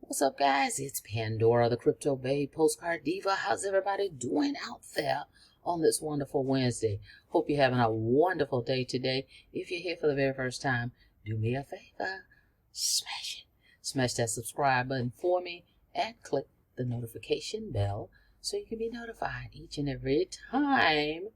What's up, guys? It's Pandora, the Crypto Babe, Postcard Diva. How's everybody doing out there on this wonderful Wednesday? Hope you're having a wonderful day today. If you're here for the very first time, do me a favor. Smash it. Smash that subscribe button for me and click the notification bell so you can be notified each and every time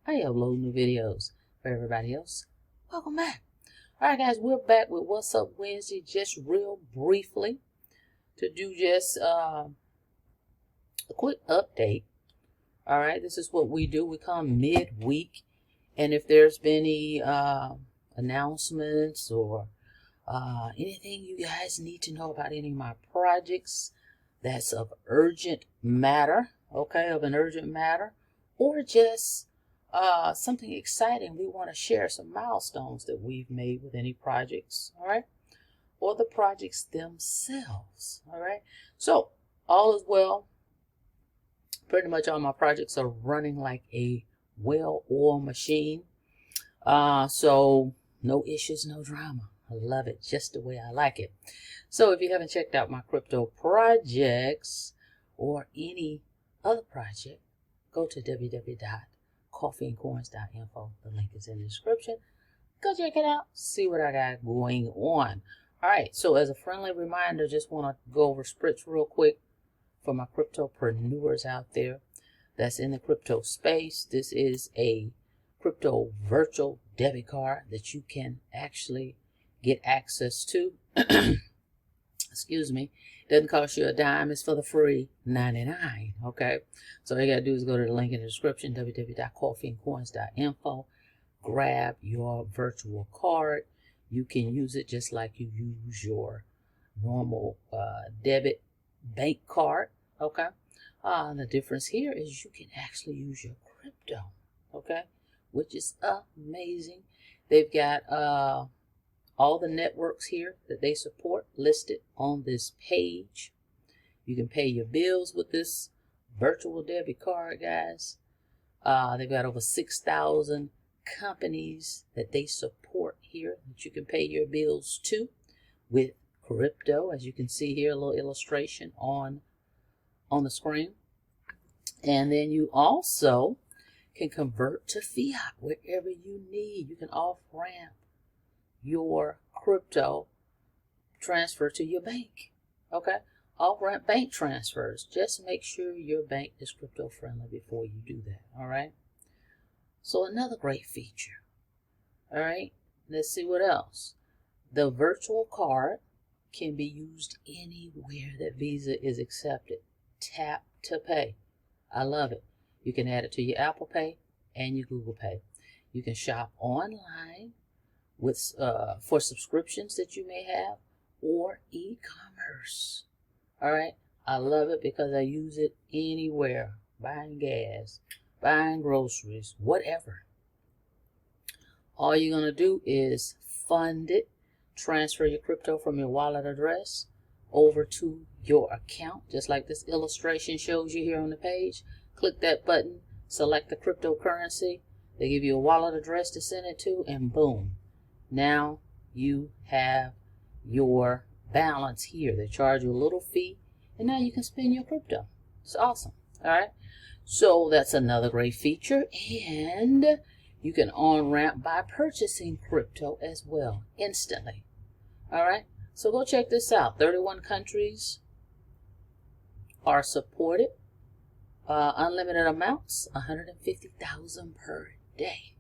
I upload new videos. For everybody else, welcome back. All right, guys, we're back with What's Up Wednesday, just real briefly, to do just a quick update. All right, this is what we do. We come midweek, and if there's been any announcements or anything you guys need to know about any of my projects that's of urgent matter, okay, of an urgent matter, or just something exciting, we want to share some milestones that we've made with any projects, all right, or the projects themselves, all right. So all is well. Pretty much all my projects are running like a well-oiled machine. So no issues, no drama. I love it just the way I like it. So if you haven't checked out my crypto projects or any other project, go to www.coffeeandcoins.info. The link is in the description. Go check it out. See what I got going on. All right. So as a friendly reminder, just want to go over Spritz real quick for my cryptopreneurs out there that's in the crypto space. This is a crypto virtual debit card that you can actually get access to. Excuse me. Doesn't cost you a dime. It's for the free $99. Okay. So all you got to do is go to the link in the description, www.coffeeandcoins.info. Grab your virtual card. You can use it just like you use your normal debit bank card. Okay. The difference here is you can actually use your crypto. Okay. Which is amazing. They've got all the networks here that they support listed on this page. You can pay your bills with this virtual debit card, guys. They've got over 6,000 companies that they support here that you can pay your bills to with crypto. As you can see here, a little illustration on the screen. And then you also can convert to fiat wherever you need. You can off-ramp your crypto transfer to your bank. Okay, off-ramp bank transfers. Just make sure your bank is crypto friendly before you do that. All right. So another great feature. All right. Let's see what else. The virtual card can be used anywhere that Visa is accepted. Tap to pay. I love it. You can add it to your Apple Pay and your Google Pay. You can shop online with for subscriptions that you may have, or e-commerce. All right. I love it because I use it anywhere. Buying gas, buying groceries, whatever. All you're going to do is fund it, transfer your crypto from your wallet address over to your account, just like this illustration shows you here on the page. Click that button, select the cryptocurrency. They give you a wallet address to send it to, and boom. Now you have your balance here. They charge you a little fee, and now you can spend your crypto. It's awesome. All right. So that's another great feature. And you can on-ramp by purchasing crypto as well instantly. All right. So go check this out. 31 countries are supported. Unlimited amounts, 150,000 per day.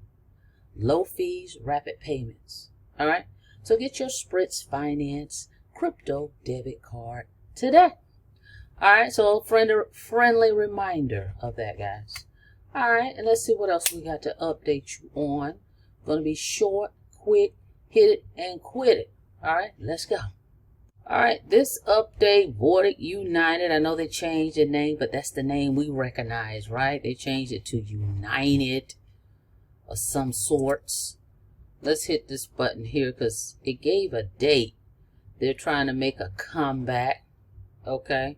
Low fees, rapid payments. All right. So get your Spritz Finance crypto debit card today. All right. So friendly reminder of that, guys. All right. And let's see what else we got to update you on. Going to be short, quick, hit it and quit it. All right. Let's go. All right. This update, Vortic United. I know they changed the name, but that's the name we recognize, right? They changed it to United of some sorts. Let's hit this button here because it gave a date. They're trying to make a comeback. Okay.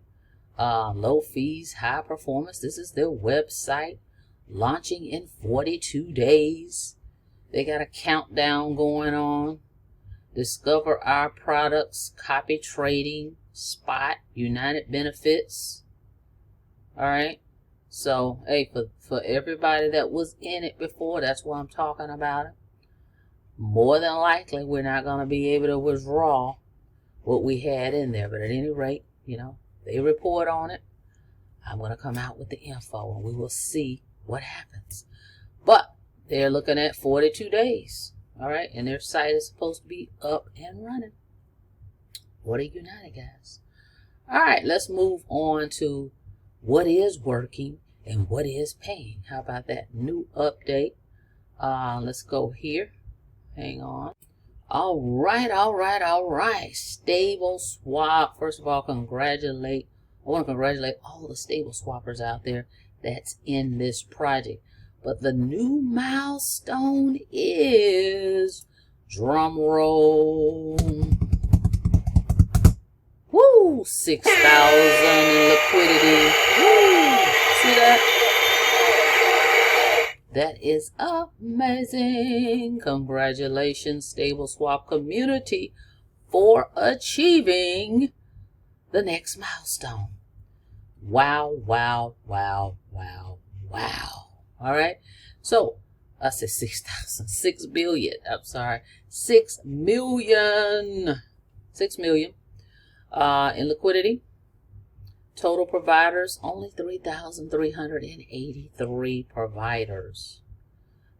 Low fees, high performance. This is their website. Launching in 42 days. They got a countdown going on. Discover our products, copy trading, spot, United Benefits. All right. So, hey, for everybody that was in it before, that's why I'm talking about it. More than likely, we're not going to be able to withdraw what we had in there. But at any rate, you know, they report on it. I'm going to come out with the info and we will see what happens. But they're looking at 42 days. All right. And their site is supposed to be up and running. What are United, guys? All right. Let's move on to what is working and what is paying. How about that new update? Let's go here. Hang on. All right. Stable swap. First of all, I want to congratulate all the stable swappers out there that's in this project. But the new milestone is, drum roll, woo, 6,000 in liquidity. Woo, see that? That is amazing. Congratulations, stable swap community, for achieving the next milestone. Wow. All right. So I said 6,000, 6 billion. I'm sorry. 6 million. 6 million in liquidity. Total providers, only 3,383 providers.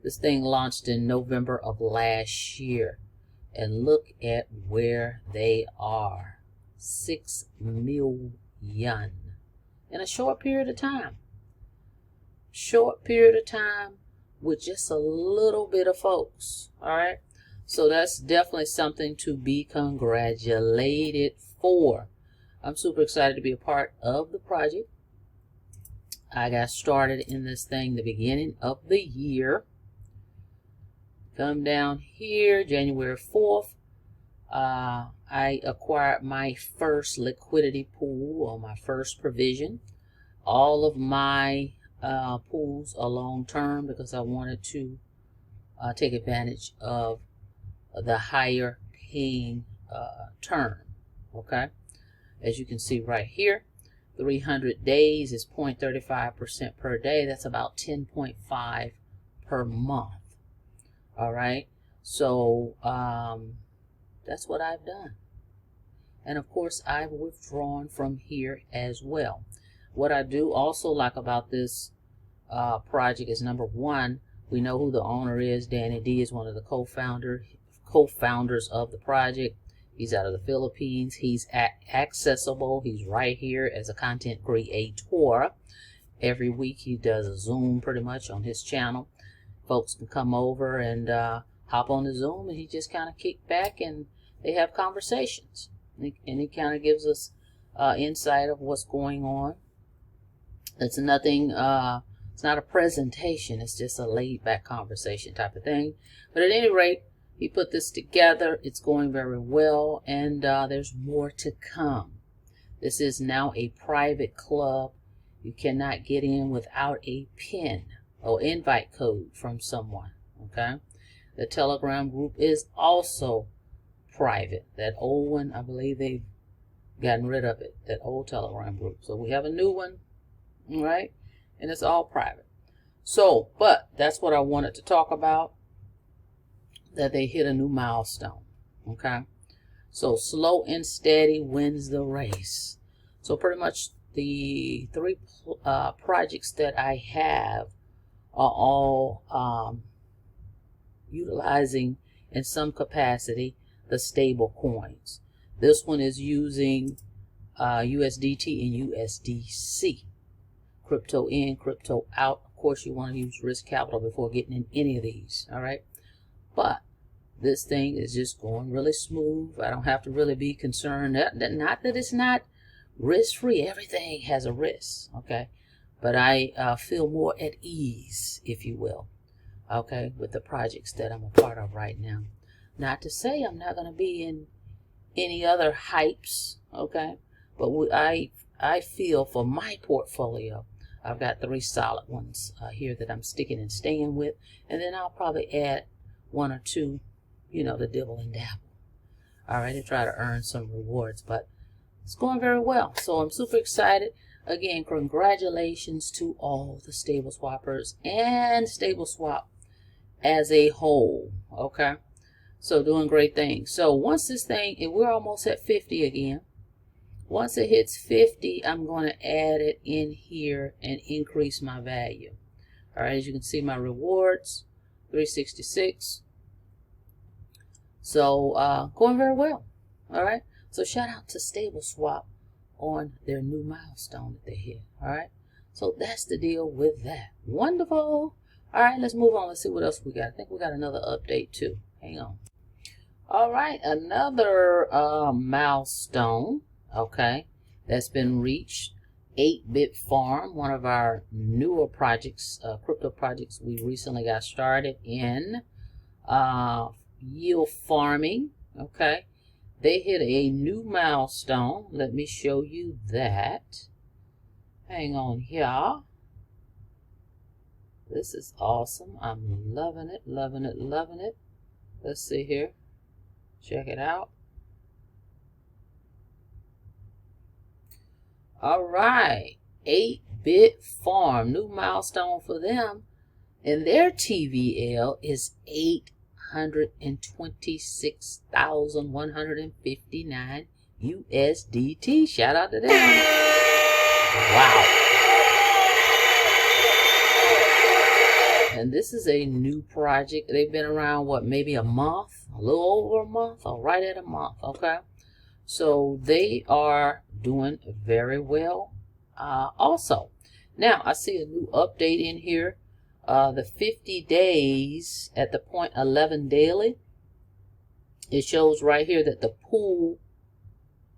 This thing launched in November of last year. And look at where they are. 6 million in a short period of time. Short period of time with just a little bit of folks. All right. So that's definitely something to be congratulated for. I'm super excited to be a part of the project. I got started in this thing the beginning of the year. Come down here, January 4th. I acquired my first liquidity pool, or my first provision. All of my pools are long term because I wanted to take advantage of the higher paying term. Okay. As you can see right here, 300 days is 0.35% per day. That's about 10.5 per month. All right. So that's what I've done. And of course, I've withdrawn from here as well. What I do also like about this project is, number one, we know who the owner is. Danny D is one of the co-founders of the project. He's out of the Philippines. He's accessible. He's right here as a content creator. Every week he does a Zoom pretty much on his channel. Folks can come over and hop on the Zoom, and he just kind of kick back and they have conversations. And he kind of gives us insight of what's going on. It's nothing, it's not a presentation. It's just a laid back conversation type of thing. But at any rate, he put this together. It's going very well, and there's more to come. This is now a private club. You cannot get in without a PIN or invite code from someone. Okay. The Telegram group is also private. That old one, I believe they've gotten rid of it. That old Telegram group. So we have a new one, right? And it's all private. So, but that's what I wanted to talk about. That they hit a new milestone. Okay. So slow and steady wins the race. So pretty much the three projects that I have are all utilizing in some capacity the stable coins. This one is using USDT and USDC. Crypto in, crypto out. Of course, you want to use risk capital before getting in any of these. All right. But this thing is just going really smooth. I don't have to really be concerned. Not that it's not risk-free. Everything has a risk, okay? But I feel more at ease, if you will, okay, with the projects that I'm a part of right now. Not to say I'm not going to be in any other hypes, okay? But I feel for my portfolio, I've got 3 solid ones here that I'm sticking and staying with. And then I'll probably add 1 or 2, you know, to dibble and dabble. All right, to try to earn some rewards. But it's going very well. So I'm super excited. Again, congratulations to all the stable swappers and stable swap as a whole. Okay, so doing great things. So once this thing, and we're almost at 50 again. Once it hits 50, I'm going to add it in here and increase my value. All right, as you can see, my rewards, 366. So going very well. All right, so shout out to Stable Swap on their new milestone that they hit. All right, so that's the deal with that. Wonderful. All right, let's move on. Let's see what else we got. I think we got another update too. Hang on. All right, another milestone. Okay, that's been reached. 8-Bit Farm, one of our newer projects, crypto projects we recently got started in yield farming. Okay, they hit a new milestone. Let me show you that. Hang on here. This is awesome. I'm loving it, loving it, loving it. Let's see here. Check it out. All right, 8-Bit Farm, new milestone for them, and their TVL is 826,159 USDT. Shout out to them. Wow. And this is a new project. They've been around, what, maybe a month, a little over a month, or right at a month, okay? So they are doing very well also. Now, I see a new update in here. The 50 days at the 0.11 daily. It shows right here that the pool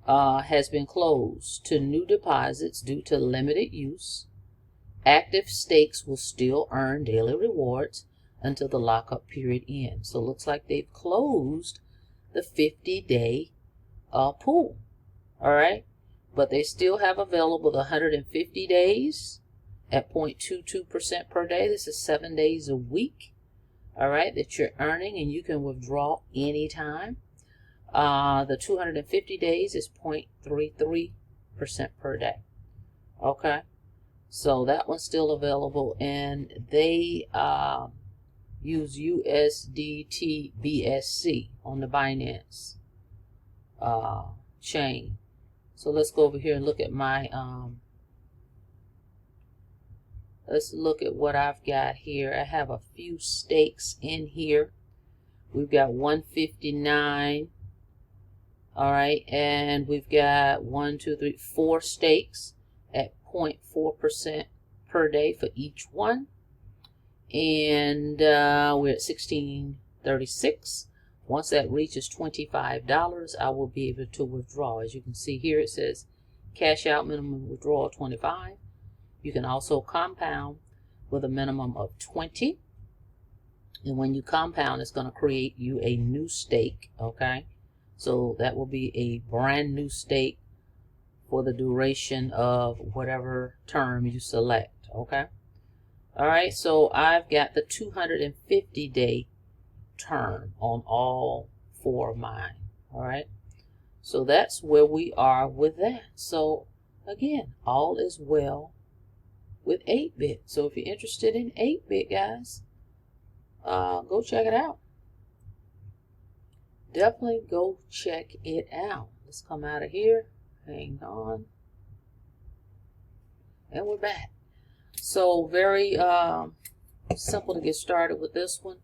has been closed to new deposits due to limited use. Active stakes will still earn daily rewards until the lockup period ends. So it looks like they've closed the 50-day pool. All right, but they still have available the 150 days at 0.22% per day. This is 7 days a week. All right, that you're earning, and you can withdraw anytime. The 250 days is 0.33% per day. Okay, so that one's still available, and they use USDT BSC on the Binance chain. So let's go over here and look at my let's look at what I've got here. I have a few stakes in here. We've got 159. All right, and we've got 4 stakes at 0.4% per day for each one, and we're at 1636. Once that reaches $25, I will be able to withdraw. As you can see here, it says cash out minimum withdrawal 25. You can also compound with a minimum of 20. And when you compound, it's going to create you a new stake. Okay, so that will be a brand new stake for the duration of whatever term you select. Okay, all right, so I've got the 250-day term on all 4 of mine. All right, so that's where we are with that. So again, all is well with 8-Bit. So if you're interested in 8-Bit, guys, go check it out. Definitely go check it out. Let's come out of here. Hang on, and we're back. So very simple to get started with this one.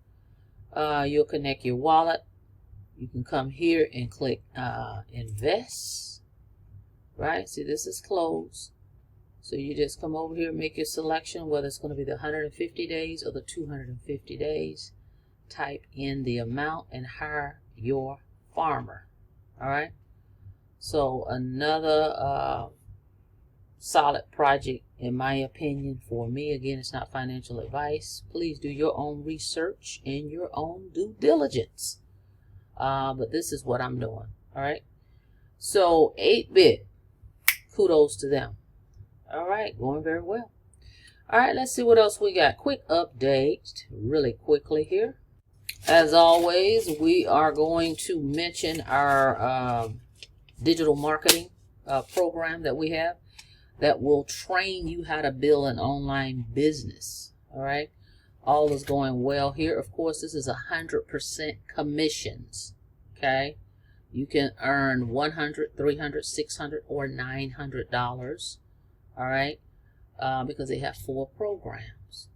You'll connect your wallet. You can come here and click invest. Right, see, this is closed. So you just come over here and make your selection, whether it's going to be the 150 days or the 250 days. Type in the amount and hire your farmer. All right, so another solid project, in my opinion. For me, again, it's not financial advice. Please do your own research and your own due diligence. But this is what I'm doing. All right, so 8-Bit, kudos to them. All right, going very well. All right, let's see what else we got. Quick update really quickly here. As always, we are going to mention our digital marketing program that we have that will train you how to build an online business. All right. All is going well here. Of course, this is 100% commissions. Okay. You can earn $100, $300, $600, or $900. All right. Because they have 4 programs.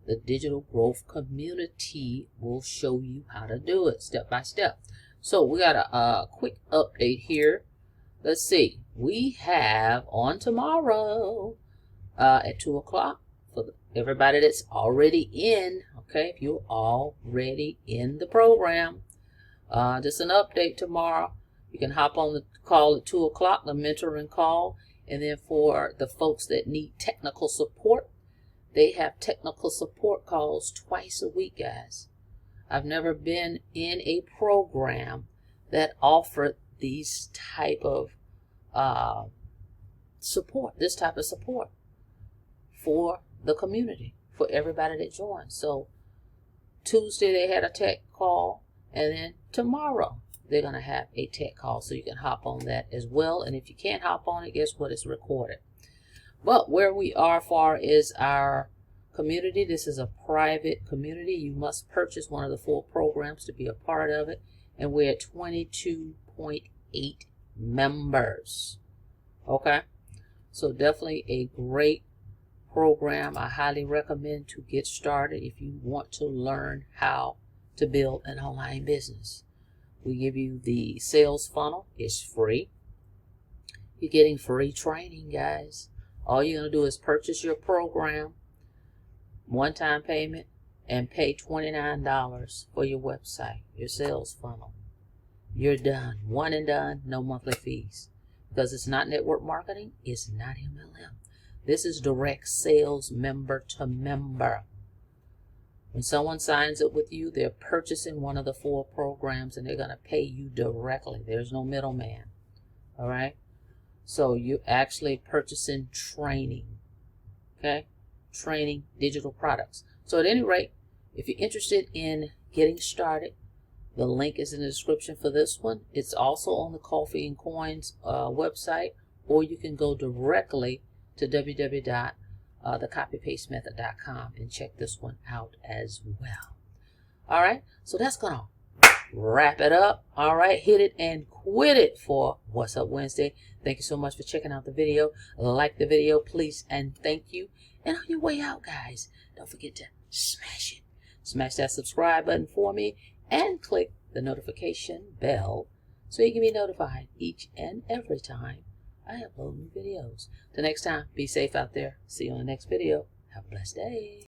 The digital growth community will show you how to do it step by step. So we got a quick update here. Let's see. We have on tomorrow at 2 o'clock for everybody that's already in. Okay, if you're already in the program, just an update tomorrow. You can hop on the call at 2 o'clock, the mentoring call. And then for the folks that need technical support, they have technical support calls twice a week, guys. I've never been in a program that offered these type of support, this type of support for the community, for everybody that joins. So Tuesday they had a tech call, and then tomorrow they're going to have a tech call, so you can hop on that as well. And if you can't hop on it, guess what? It's recorded. But where we are far is our community. This is a private community. You must purchase one of the 4 programs to be a part of it. And we're at 22.8 members. Okay. So definitely a great program. I highly recommend to get started if you want to learn how to build an online business. We give you the sales funnel. It's free. You're getting free training, guys. All you're going to do is purchase your program, one-time payment, and pay $29 for your website, your sales funnel. You're done. One and done, no monthly fees. Because it's not network marketing, it's not MLM. This is direct sales, member to member. When someone signs up with you, they're purchasing one of the 4 programs, and they're going to pay you directly. There's no middleman. All right? So you're actually purchasing training. Okay? Training, digital products. So at any rate, if you're interested in getting started, the link is in the description for this one. It's also on the Coffee and Coins website, or you can go directly to www.thecopypastemethod.com and check this one out as well. All right, so that's going to wrap it up. All right, hit it and quit it for What's Up Wednesday. Thank you so much for checking out the video. Like the video, please, and thank you. And on your way out, guys, don't forget to smash it. Smash that subscribe button for me and click the notification bell so you can be notified each and every time I upload new videos. Till next time, be safe out there. See you on the next video. Have a blessed day.